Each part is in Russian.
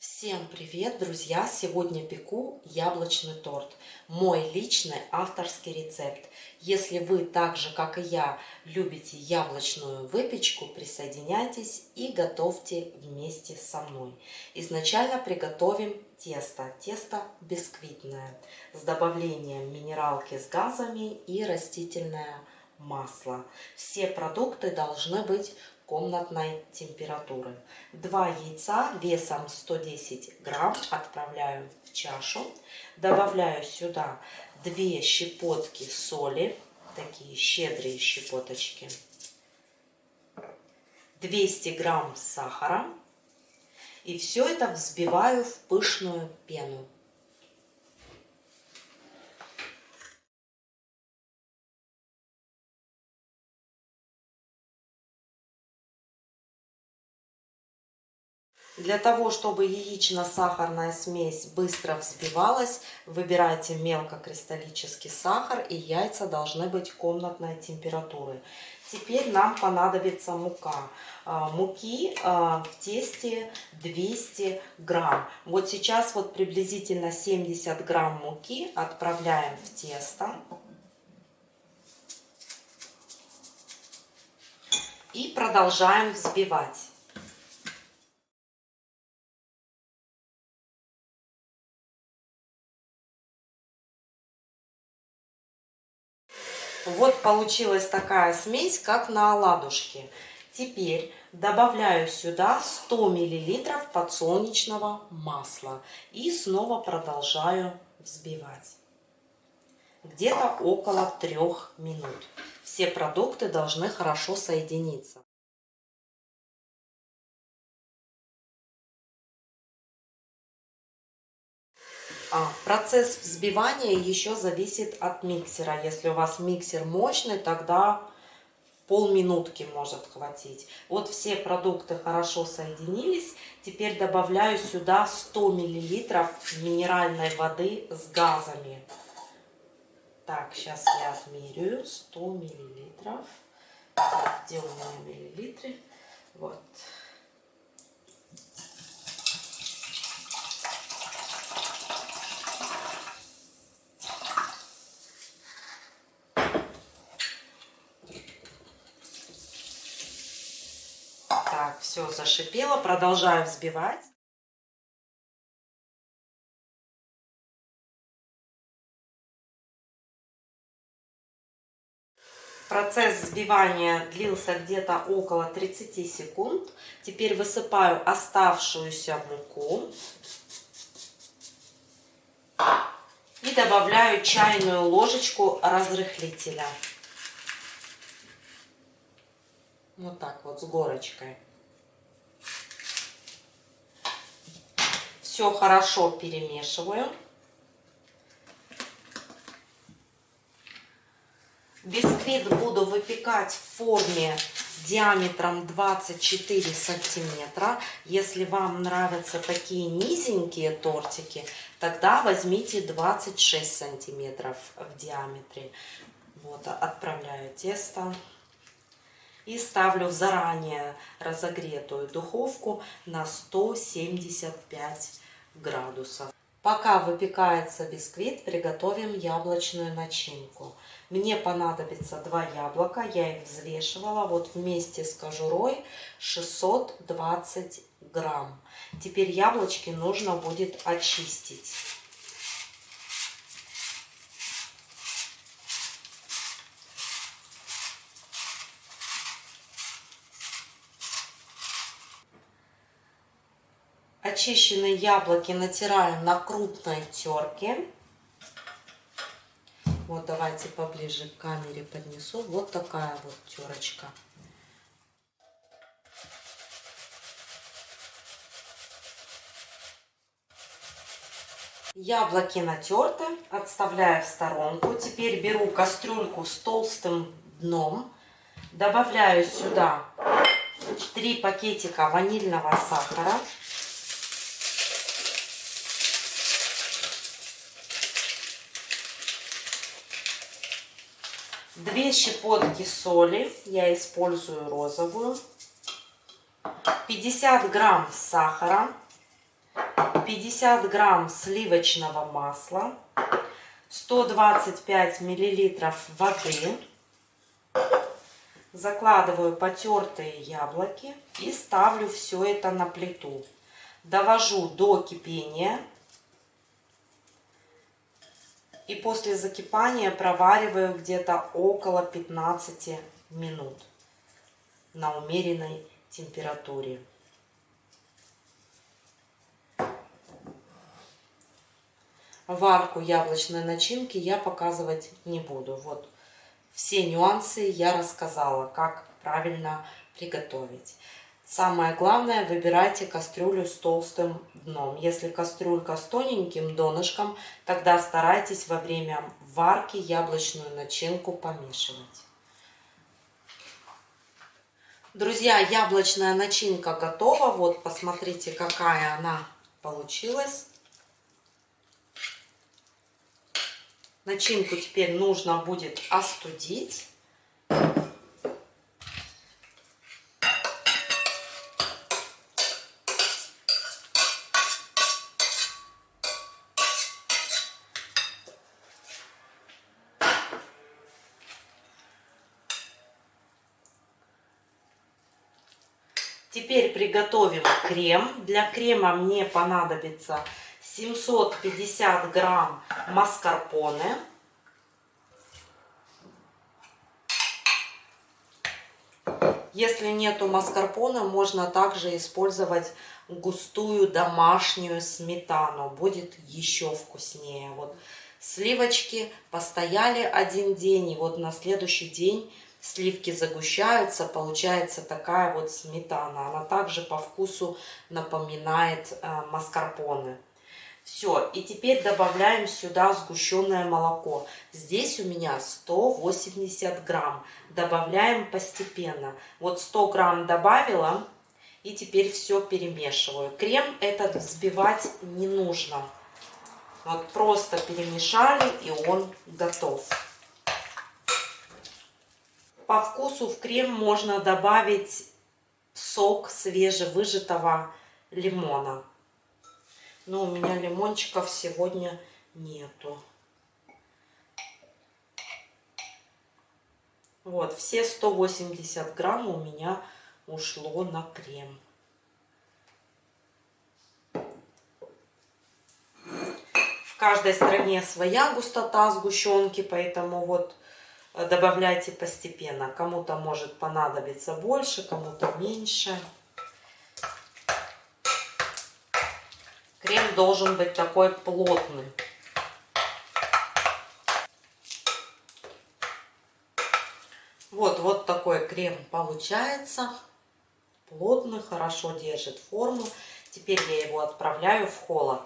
Всем привет, друзья! Сегодня пеку яблочный торт. Мой личный авторский рецепт. Если вы так же, как и я, любите яблочную выпечку, присоединяйтесь и готовьте вместе со мной. Изначально приготовим тесто. Тесто бисквитное с добавлением минералки с газами и растительное масло. Все продукты должны быть комнатной температуры. 2 яйца весом 110 грамм отправляю в чашу. Добавляю сюда 2 щепотки соли, такие щедрые щепоточки. 200 грамм сахара. И все это взбиваю в пышную пену. Для того, чтобы яично-сахарная смесь быстро взбивалась, выбирайте мелкокристаллический сахар, и яйца должны быть комнатной температуры. Теперь нам понадобится мука. Муки в тесте 200 грамм. Вот сейчас вот приблизительно 70 грамм муки отправляем в тесто. И продолжаем взбивать. Вот получилась такая смесь, как на оладушке. Теперь добавляю сюда 100 мл подсолнечного масла и снова продолжаю взбивать. Где-то около 3 минут. Все продукты должны хорошо соединиться. Процесс взбивания еще зависит от миксера. Если у вас миксер мощный, тогда полминутки может хватить. Вот все продукты хорошо соединились. Теперь добавляю сюда 100 мл минеральной воды с газами. Так, сейчас я отмеряю 100 мл. Где у меня миллилитры? Вот. Так, все зашипело. Продолжаю взбивать. Процесс взбивания длился где-то около 30 секунд. Теперь высыпаю оставшуюся муку. И добавляю чайную ложечку разрыхлителя. Вот так вот, с горочкой. Все хорошо перемешиваю. Бисквит буду выпекать в форме диаметром 24 сантиметра. Если вам нравятся такие низенькие тортики, тогда возьмите 26 сантиметров в диаметре. Вот, отправляю тесто и ставлю в заранее разогретую духовку на 175 градусов. Пока выпекается бисквит, приготовим яблочную начинку. Мне понадобится 2 яблока, я их взвешивала, вот вместе с кожурой 620 грамм. Теперь яблочки нужно будет очистить. Очищенные яблоки натираем на крупной терке. Вот давайте поближе к камере поднесу. Вот такая вот терочка. Яблоки натерты, отставляю в сторонку. Теперь беру кастрюльку с толстым дном. Добавляю сюда 3 пакетика ванильного сахара. 2 щепотки соли, я использую розовую, 50 грамм сахара, 50 грамм сливочного масла, 125 миллилитров воды. Закладываю потертые яблоки и ставлю все это на плиту. Довожу до кипения. И после закипания провариваю где-то около 15 минут на умеренной температуре. Варку яблочной начинки я показывать не буду. Вот все нюансы я рассказала, как правильно приготовить. Самое главное, выбирайте кастрюлю с толстым дном. Если кастрюлька с тоненьким донышком, тогда старайтесь во время варки яблочную начинку помешивать. Друзья, яблочная начинка готова. Вот посмотрите, какая она получилась. Начинку теперь нужно будет остудить. Теперь приготовим крем. Для крема мне понадобится 750 грамм маскарпоне. Если нету маскарпоне, можно также использовать густую домашнюю сметану. Будет еще вкуснее. Вот сливочки постояли один день, и вот на следующий день сливки загущаются, получается такая вот сметана. Она также по вкусу напоминает маскарпоне. Все, и теперь добавляем сюда сгущенное молоко. Здесь у меня 180 грамм. Добавляем постепенно. Вот 100 грамм добавила, и теперь все перемешиваю. Крем этот взбивать не нужно. Вот просто перемешали, и он готов. По вкусу в крем можно добавить сок свежевыжатого лимона. Но у меня лимончиков сегодня нету. Вот, все 180 грамм у меня ушло на крем. В каждой стране своя густота сгущенки, поэтому вот добавляйте постепенно. Кому-то может понадобиться больше, кому-то меньше. Крем должен быть такой плотный. Вот такой крем получается. Плотный, хорошо держит форму. Теперь я его отправляю в холод.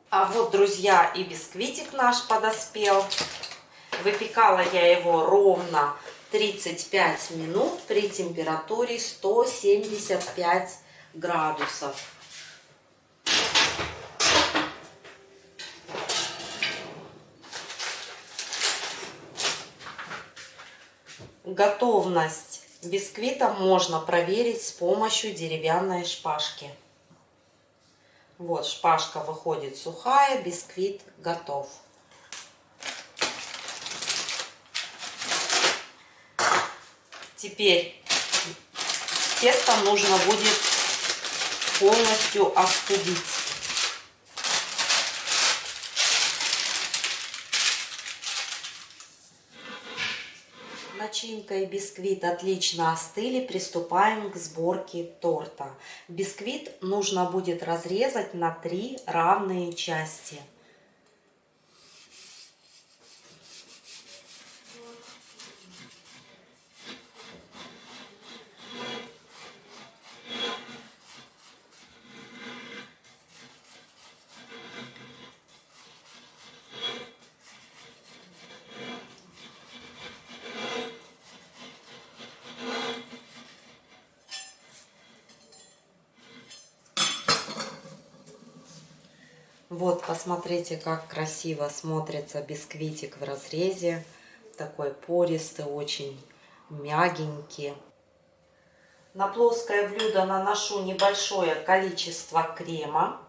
А вот, друзья, и бисквитик наш подоспел. Выпекала я его ровно 35 минут при температуре 175 градусов. Готовность бисквита можно проверить с помощью деревянной шпажки. Вот шпажка выходит сухая, бисквит готов. Теперь тесто нужно будет полностью остудить. Начинка и бисквит отлично остыли, приступаем к сборке торта. Бисквит нужно будет разрезать на 3 равные части. Вот, посмотрите, как красиво смотрится бисквитик в разрезе. Такой пористый, очень мягенький. На плоское блюдо наношу небольшое количество крема.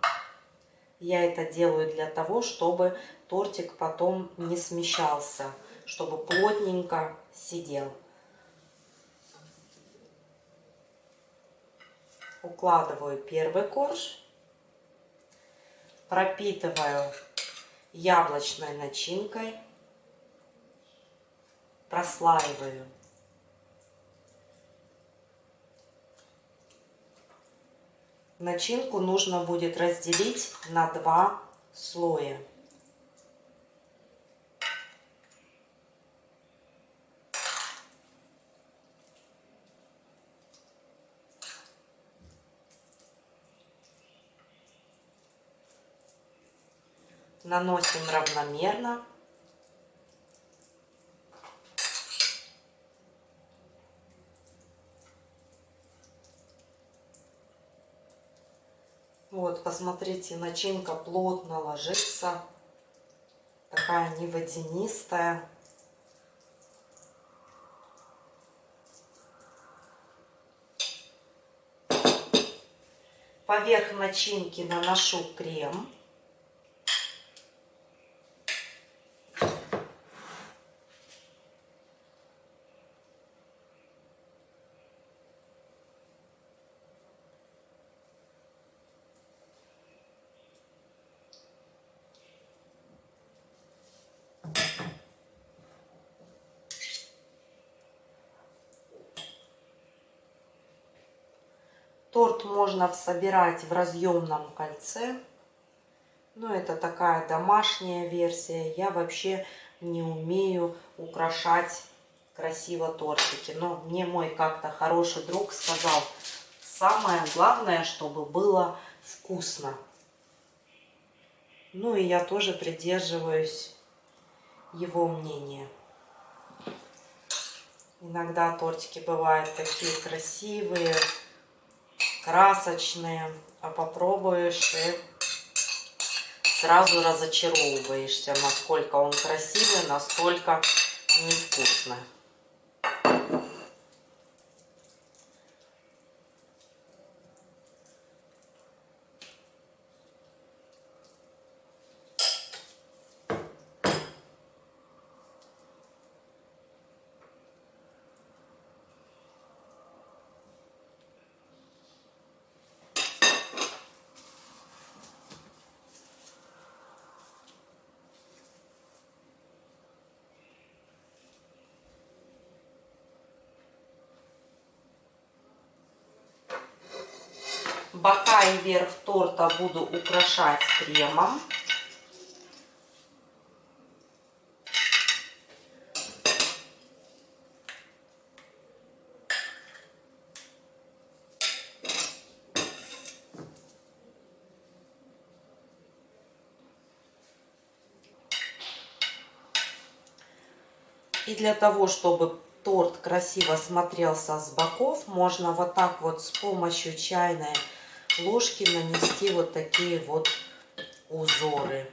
Я это делаю для того, чтобы тортик потом не смещался, чтобы плотненько сидел. Укладываю первый корж, пропитываю яблочной начинкой, прослаиваю. Начинку нужно будет разделить на 2 слоя. Наносим равномерно. Вот, посмотрите, начинка плотно ложится, такая не водянистая. Поверх начинки наношу крем. Торт можно собирать в разъемном кольце, но это такая домашняя версия. Я вообще не умею украшать красиво тортики, но мне мой как-то хороший друг сказал, самое главное, чтобы было вкусно. Ну и я тоже придерживаюсь его мнения. Иногда тортики бывают такие красивые, красочные, а попробуешь и сразу разочаровываешься, насколько он красивый, настолько невкусный. Бока и верх торта буду украшать кремом. И для того, чтобы торт красиво смотрелся с боков, можно вот так вот с помощью чайной ложки нанести вот такие вот узоры.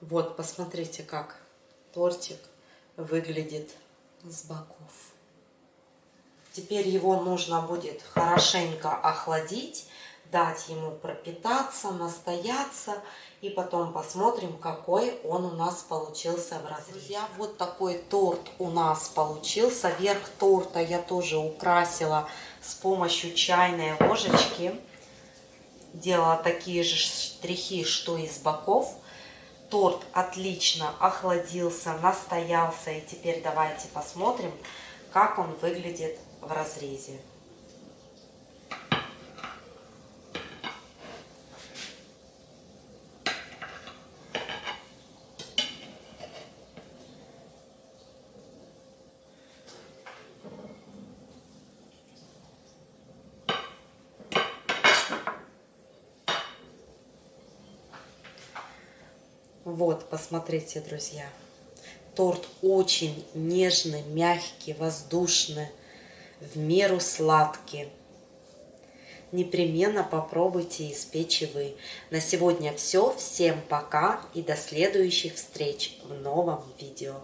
Вот, посмотрите, как тортик выглядит с боков. Теперь его нужно будет хорошенько охладить, дать ему пропитаться, настояться, и потом посмотрим, какой он у нас получился в разрезе. Друзья, вот такой торт у нас получился. Верх торта я тоже украсила с помощью чайной ложечки. Делала такие же штрихи, что и с боков. Торт отлично охладился, настоялся. И теперь давайте посмотрим, как он выглядит в разрезе. Вот, посмотрите, друзья. Торт очень нежный, мягкий, воздушный. в меру сладкие. Непременно попробуйте испечь и вы. На сегодня все. Всем пока и до следующих встреч в новом видео.